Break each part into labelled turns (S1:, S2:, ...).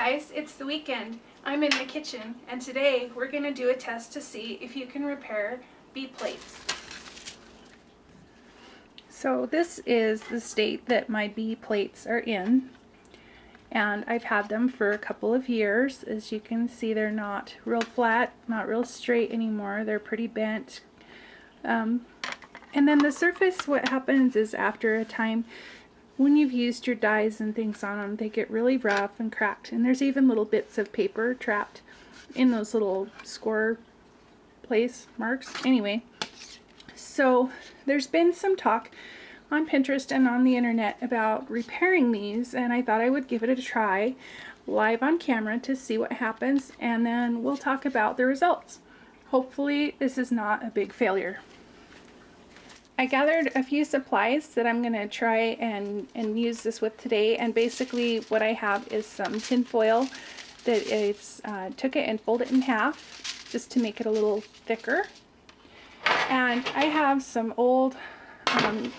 S1: guys, it's the weekend. I'm in the kitchen and today we're going to do a test to see if you can repair B plates. So this is the state that my B plates are in, and I've had them for a couple of years. As you can see, they're not real flat, not real straight anymore. They're pretty bent. And then the surface, what happens is after a time, when you've used your dies and things on them, they get really rough and cracked, and there's even little bits of paper trapped in those little score place marks. Anyway, so there's been some talk on Pinterest and on the internet about repairing these, and I thought I would give it a try live on camera to see what happens, and then we'll talk about the results. Hopefully this is not a big failure. I gathered a few supplies that I'm going to try and use this with today, and basically what I have is some tin foil that is took it and folded it in half just to make it a little thicker, and I have some old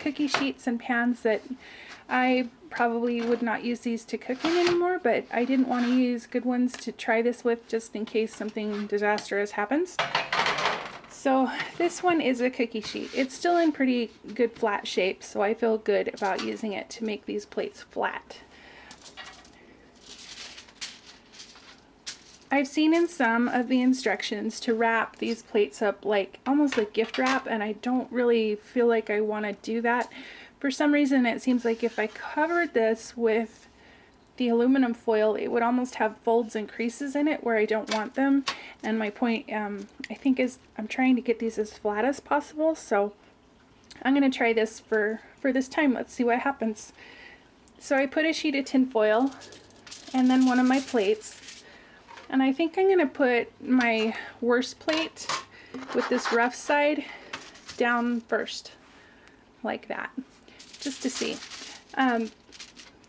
S1: cookie sheets and pans that I probably would not use these to cook in anymore, but I didn't want to use good ones to try this with just in case something disastrous happens. So this one is a cookie sheet. It's still in pretty good flat shape, so I feel good about using it to make these plates flat. I've seen in some of the instructions to wrap these plates up like almost like gift wrap, and I don't really feel like I want to do that. For some reason it seems like if I covered this with the aluminum foil, it would almost have folds and creases in it where I don't want them, and my point I think is I'm trying to get these as flat as possible, so I'm going to try this for this time. Let's see what happens. So I put a sheet of tin foil and then one of my plates, and I think I'm going to put my worst plate with this rough side down first, like that, just to see.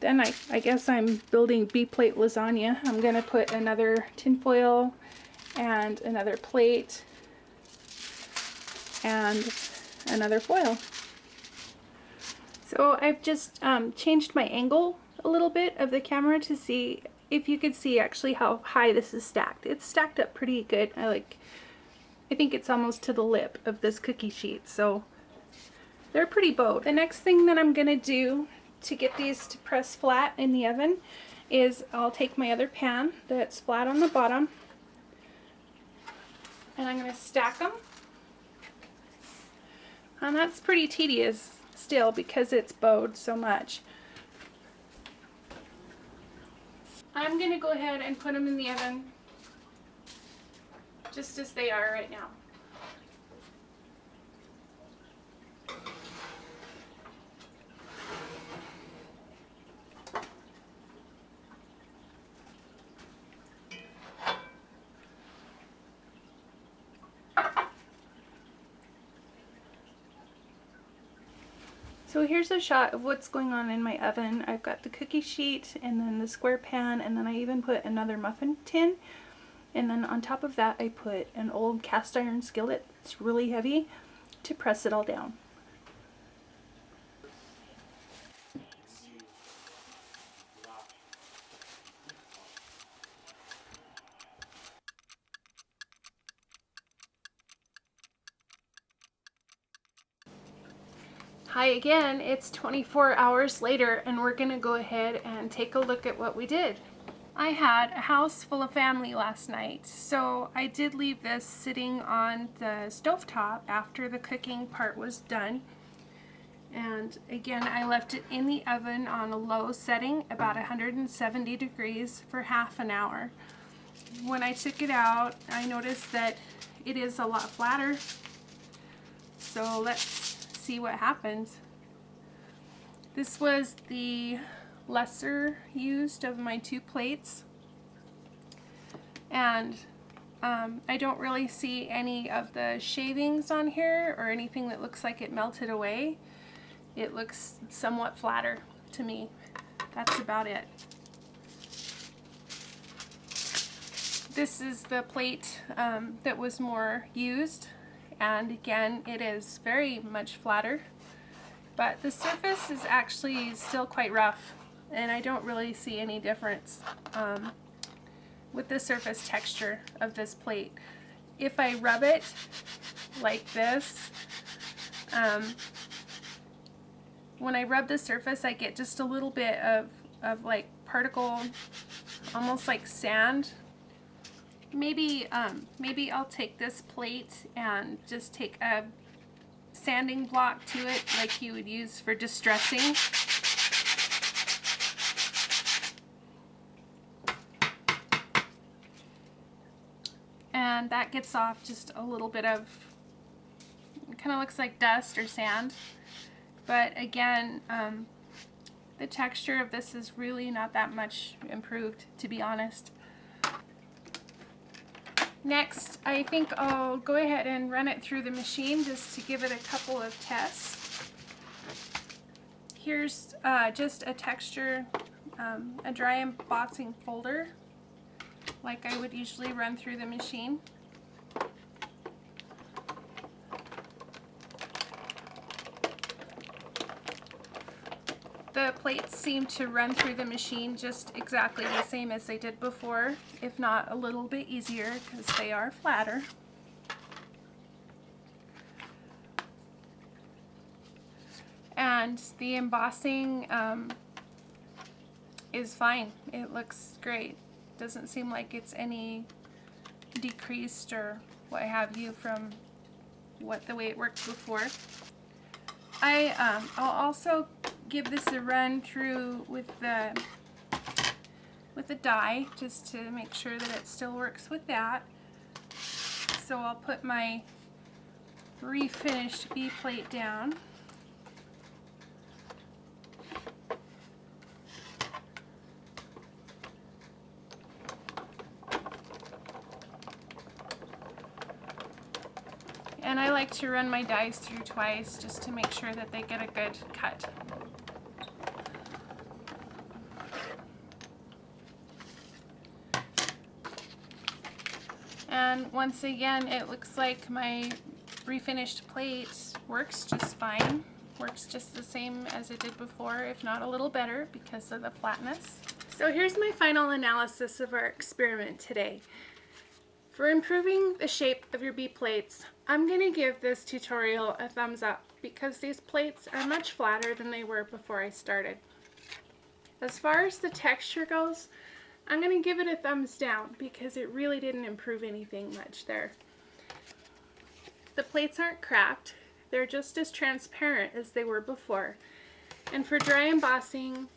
S1: Then I guess I'm building B-plate lasagna. I'm going to put another tin foil and another plate and another foil. So I've just changed my angle a little bit of the camera to see if you could see actually how high this is stacked. It's stacked up pretty good. I think it's almost to the lip of this cookie sheet, so they're pretty bowed. The next thing that I'm going to do to get these to press flat in the oven is I'll take my other pan that's flat on the bottom, and I'm going to stack them. And that's pretty tedious still because it's bowed so much. I'm going to go ahead and put them in the oven just as they are right now. So here's a shot of what's going on in my oven. I've got the cookie sheet and then the square pan, and then I even put another muffin tin, and then on top of that I put an old cast iron skillet. It's really heavy to press it all down. Hi again, it's 24 hours later and we're gonna go ahead and take a look at what we did. I had a house full of family last night, so I did leave this sitting on the stovetop after the cooking part was done. And again, I left it in the oven on a low setting, about 170 degrees for half an hour. When I took it out, I noticed that it is a lot flatter. So let's see what happens. This was the lesser used of my two plates, and I don't really see any of the shavings on here or anything that looks like it melted away. It looks somewhat flatter to me. That's about it. This is the plate that was more used, and again it is very much flatter, but the surface is actually still quite rough, and I don't really see any difference with the surface texture of this plate. If I rub it like this, when I rub the surface, I get just a little bit of like particle, almost like sand. Maybe I'll take this plate and just take a sanding block to it like you would use for distressing. And that gets off just a little bit of, it kind of looks like dust or sand. But again, the texture of this is really not that much improved, to be honest. Next, I think I'll go ahead and run it through the machine just to give it a couple of tests. Here's just a texture, a dry embossing folder, like I would usually run through the machine. The plates seem to run through the machine just exactly the same as they did before, if not a little bit easier because they are flatter. And the embossing is fine. It looks great. Doesn't seem like it's any decreased or what have you from the way it worked before. I'll also give this a run through with the die just to make sure that it still works with that. So I'll put my refinished B plate down. And I like to run my dies through twice just to make sure that they get a good cut. And once again, it looks like my refinished plate works just fine. Works just the same as it did before, if not a little better because of the flatness. So here's my final analysis of our experiment today. For improving the shape of your B plates, I'm going to give this tutorial a thumbs up because these plates are much flatter than they were before I started. As far as the texture goes, I'm going to give it a thumbs down because it really didn't improve anything much there. The plates aren't cracked, they're just as transparent as they were before. And for dry embossing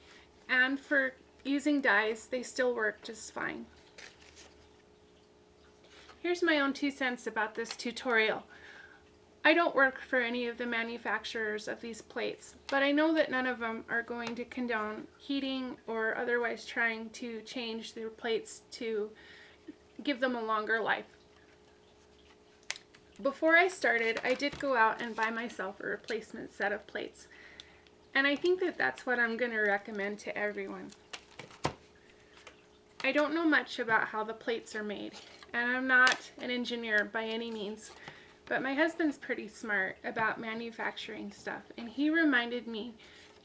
S1: and for using dies, they still work just fine. Here's my own 2 cents about this tutorial. I don't work for any of the manufacturers of these plates, but I know that none of them are going to condone heating or otherwise trying to change their plates to give them a longer life. Before I started, I did go out and buy myself a replacement set of plates, and I think that that's what I'm going to recommend to everyone. I don't know much about how the plates are made, and I'm not an engineer by any means, but my husband's pretty smart about manufacturing stuff, and he reminded me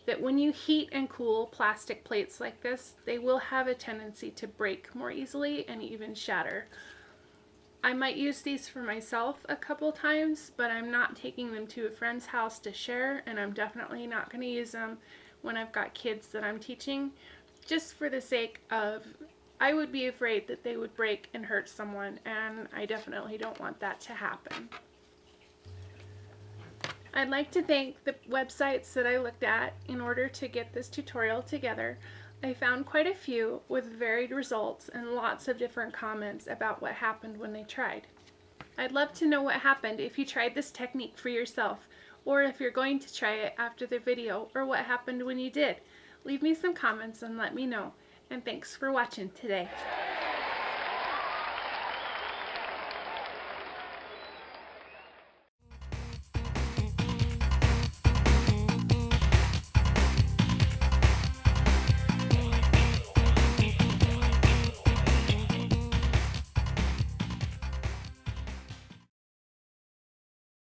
S1: that when you heat and cool plastic plates like this, they will have a tendency to break more easily and even shatter. I might use these for myself a couple times, but I'm not taking them to a friend's house to share, and I'm definitely not going to use them when I've got kids that I'm teaching, just for the sake of, I would be afraid that they would break and hurt someone, and I definitely don't want that to happen. I'd like to thank the websites that I looked at in order to get this tutorial together. I found quite a few with varied results and lots of different comments about what happened when they tried. I'd love to know what happened if you tried this technique for yourself, or if you're going to try it after the video, or what happened when you did. Leave me some comments and let me know. And thanks for watching today.